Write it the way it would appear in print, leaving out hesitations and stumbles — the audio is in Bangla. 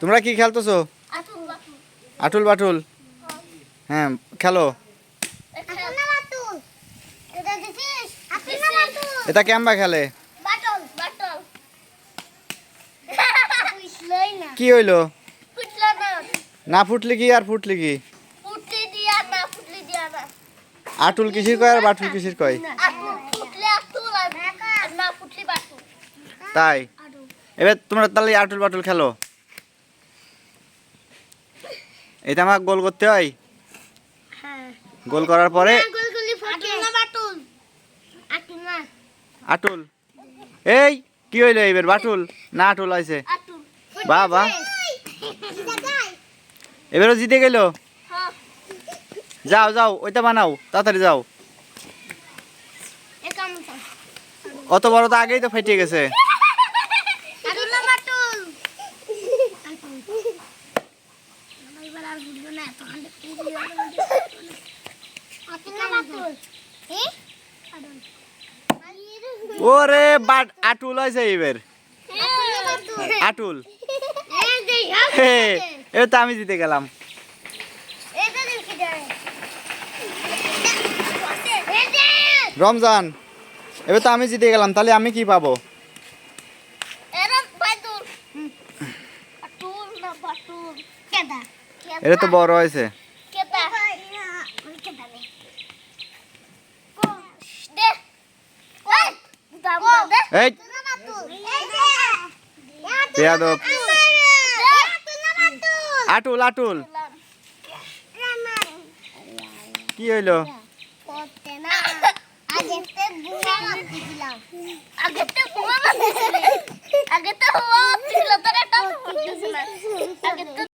তোমরা কি খেলতেছো? আটুল বাটুল। হ্যাঁ খেলো। এটা কেমবা খেলে? কি হইলো? না ফুটলি কি আর ফুটলি কি? আটুল কিসির কয় আর বাটুল কিসির কয়? তাই এবার তোমরা তাহলে আটুল বাটুল খেলো। এটা আমাকে গোল করতে হয়। গোল করার পরে আটুল। এই কি হইলো এবার? বাটুল না আটুল হয়েছে? বাবা এবারও জিতে গেল। যাও যাও ওইটা বানাও তাড়াতাড়ি যাও। অত বড় তো আগেই তো ফেটে গেছে। ওরে বাট আটুল হয়েছে এবার। আটুল এবার তো আমি জিতে গেলাম। রমজান এবার তো আমি জিতে গেলাম, তাহলে আমি কি পাবো? এটা তো বড় হয়েছে। এই বেয়াদব। আটুল আটুল কি হইলো? আগে তো